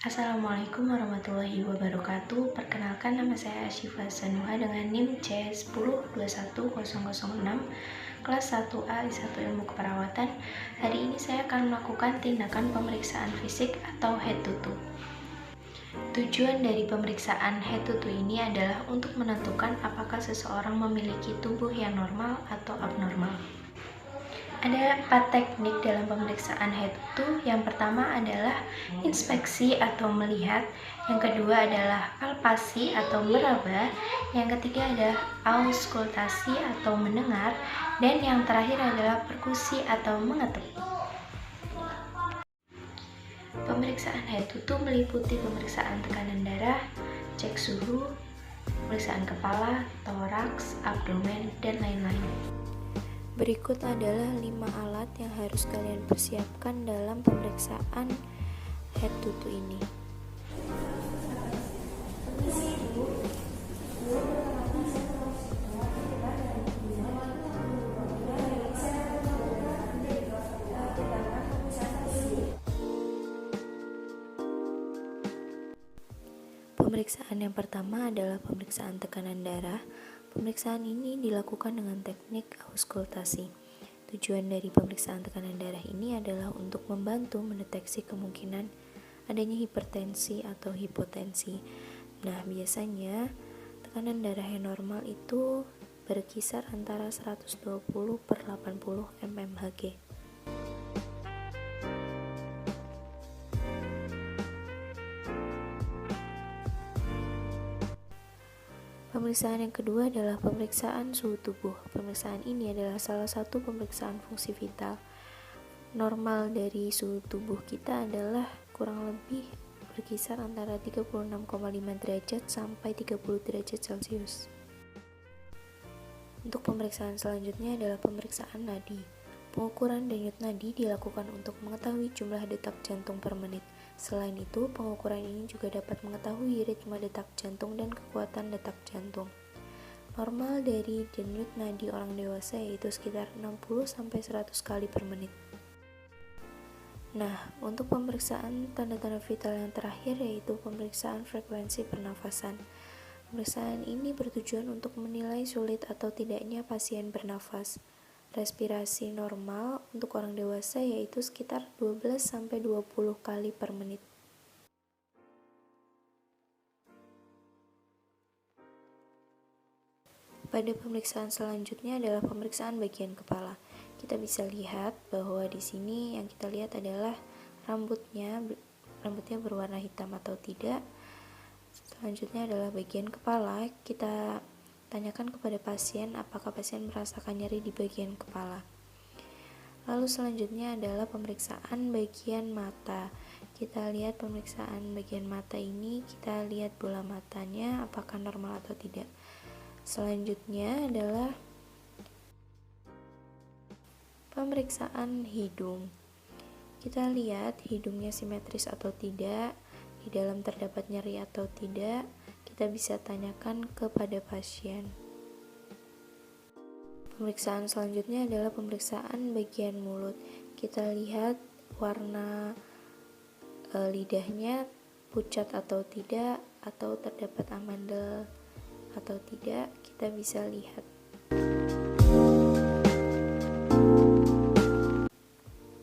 Assalamualaikum warahmatullahi wabarakatuh. Perkenalkan, nama saya Asyifa Sanuha dengan NIM C10210006 kelas 1A I1 Ilmu Keperawatan. Hari ini saya akan melakukan tindakan pemeriksaan fisik atau head to toe. Tujuan dari pemeriksaan head to toe ini adalah untuk menentukan apakah seseorang memiliki tubuh yang normal atau abnormal. Ada 4 teknik dalam pemeriksaan head to toe. Yang pertama adalah inspeksi atau melihat, yang kedua adalah palpasi atau meraba, yang ketiga adalah auskultasi atau mendengar, dan yang terakhir adalah perkusi atau mengetuk. Pemeriksaan head to toe meliputi pemeriksaan tekanan darah, cek suhu, pemeriksaan kepala, toraks, abdomen, dan lain-lain. Berikut adalah 5 alat yang harus kalian persiapkan dalam pemeriksaan head to toe ini. Pemeriksaan yang pertama adalah pemeriksaan tekanan darah. Pemeriksaan ini dilakukan dengan teknik auskultasi. Tujuan dari pemeriksaan tekanan darah ini adalah untuk membantu mendeteksi kemungkinan adanya hipertensi atau hipotensi. Nah, biasanya tekanan darah yang normal itu berkisar antara 120/80 mmHg. Pemeriksaan yang kedua adalah pemeriksaan suhu tubuh. Pemeriksaan ini adalah salah satu pemeriksaan fungsi vital. Normal dari suhu tubuh kita adalah kurang lebih berkisar antara 36,5 derajat sampai 30 derajat Celcius. Untuk pemeriksaan selanjutnya adalah pemeriksaan nadi. Pengukuran denyut nadi dilakukan untuk mengetahui jumlah detak jantung per menit. Selain itu, pengukuran ini juga dapat mengetahui ritme detak jantung dan kekuatan detak jantung. Normal dari denyut nadi orang dewasa yaitu sekitar 60-100 kali per menit. Nah, untuk pemeriksaan tanda-tanda vital yang terakhir yaitu pemeriksaan frekuensi pernafasan. Pemeriksaan ini bertujuan untuk menilai sulit atau tidaknya pasien bernafas. Respirasi normal untuk orang dewasa yaitu sekitar 12-20 kali per menit. Pada pemeriksaan selanjutnya adalah pemeriksaan bagian kepala. Kita bisa lihat bahwa di sini yang kita lihat adalah rambutnya berwarna hitam atau tidak. Selanjutnya adalah bagian kepala. Kita tanyakan kepada pasien apakah pasien merasakan nyeri di bagian kepala. Lalu selanjutnya adalah pemeriksaan bagian mata. Kita lihat pemeriksaan bagian mata ini, kita lihat bola matanya apakah normal atau tidak. Selanjutnya adalah pemeriksaan hidung. Kita lihat hidungnya simetris atau tidak, di dalam terdapat nyeri atau tidak. Kita bisa tanyakan kepada pasien. Pemeriksaan selanjutnya adalah pemeriksaan bagian mulut. Kita lihat warna lidahnya pucat atau tidak, atau terdapat amandel atau tidak. Kita bisa lihat.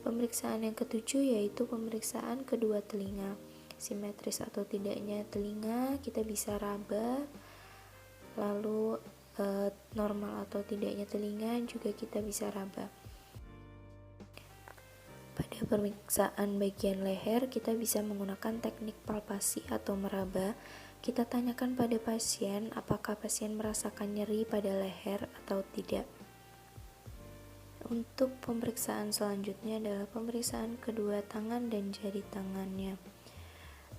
Pemeriksaan yang ketujuh yaitu pemeriksaan kedua telinga. Simetris atau tidaknya telinga kita bisa raba, lalu normal atau tidaknya telinga juga kita bisa raba. Pada pemeriksaan bagian leher kita bisa menggunakan teknik palpasi atau meraba. Kita tanyakan pada pasien apakah pasien merasakan nyeri pada leher atau tidak. Untuk pemeriksaan selanjutnya adalah pemeriksaan kedua tangan dan jari tangannya.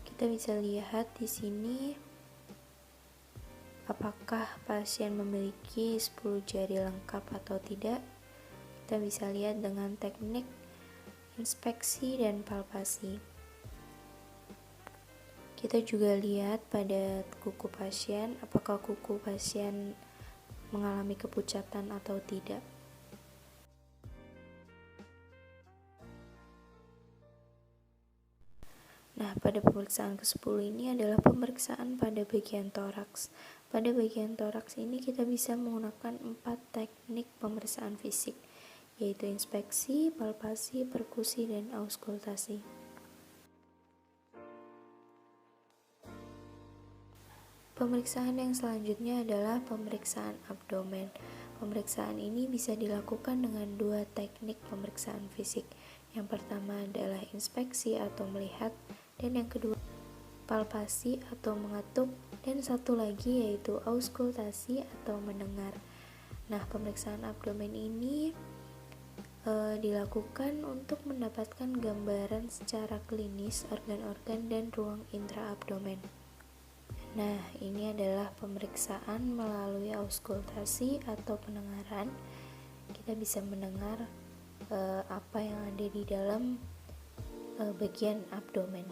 Kita bisa lihat di sini apakah pasien memiliki 10 jari lengkap atau tidak. Kita bisa lihat dengan teknik inspeksi dan palpasi. Kita juga lihat pada kuku pasien, apakah kuku pasien mengalami kepucatan atau tidak. Nah, pada pemeriksaan ke-10 ini adalah pemeriksaan pada bagian toraks. Pada bagian toraks ini kita bisa menggunakan 4 teknik pemeriksaan fisik, yaitu inspeksi, palpasi, perkusi, dan auskultasi. Pemeriksaan yang selanjutnya adalah pemeriksaan abdomen. Pemeriksaan ini bisa dilakukan dengan 2 teknik pemeriksaan fisik. Yang pertama adalah inspeksi atau melihat, dan yang kedua palpasi atau mengetuk, dan satu lagi yaitu auskultasi atau mendengar. Nah, pemeriksaan abdomen ini dilakukan untuk mendapatkan gambaran secara klinis organ-organ dan ruang intraabdomen. Nah, ini adalah pemeriksaan melalui auskultasi atau pendengaran. Kita bisa mendengar apa yang ada di dalam bagian abdomen.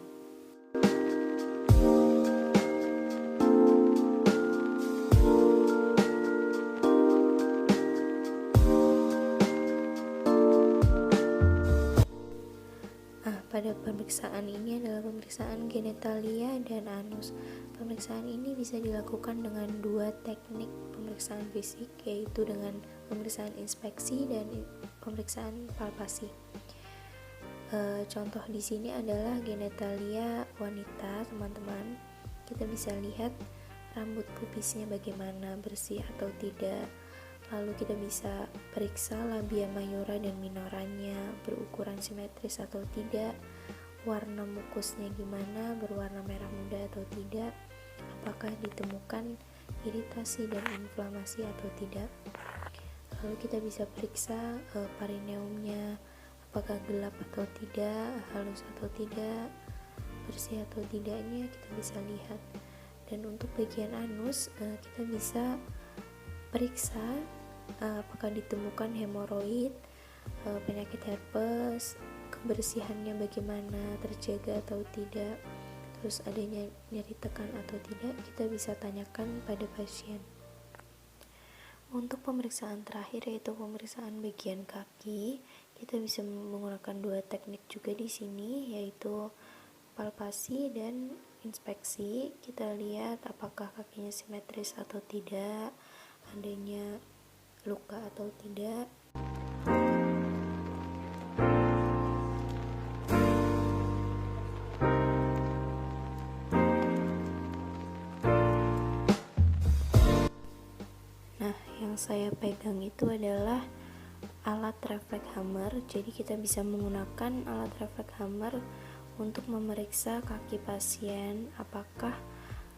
Pada pemeriksaan ini adalah pemeriksaan genitalia dan anus. Pemeriksaan ini bisa dilakukan dengan 2 teknik pemeriksaan fisik, yaitu dengan pemeriksaan inspeksi dan pemeriksaan palpasi. Contoh di sini adalah genitalia wanita, teman-teman. Kita bisa lihat rambut pubisnya bagaimana, bersih atau tidak. Lalu kita bisa periksa labia mayora dan minoranya berukuran simetris atau tidak, warna mukusnya gimana, berwarna merah muda atau tidak, apakah ditemukan iritasi dan inflamasi atau tidak. Lalu kita bisa periksa perineumnya, apakah gelap atau tidak, halus atau tidak, bersih atau tidaknya kita bisa lihat. Dan untuk bagian anus kita bisa periksa apakah ditemukan hemoroid, penyakit herpes, kebersihannya bagaimana, terjaga atau tidak, terus adanya nyeri tekan atau tidak, kita bisa tanyakan pada pasien. Untuk pemeriksaan terakhir yaitu pemeriksaan bagian kaki, kita bisa menggunakan 2 teknik juga di sini, yaitu palpasi dan inspeksi. Kita lihat apakah kakinya simetris atau tidak, adanya luka atau tidak. Nah, yang saya pegang itu adalah alat refleks hammer. Jadi kita bisa menggunakan alat refleks hammer untuk memeriksa kaki pasien, apakah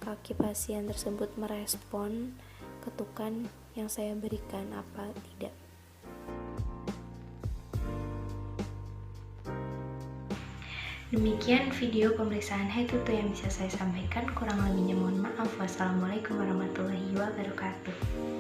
kaki pasien tersebut merespon ketukan yang saya berikan apa tidak. Demikian video pemeriksaan head to toe yang bisa saya sampaikan. Kurang lebihnya mohon maaf. Wassalamualaikum warahmatullahi wabarakatuh.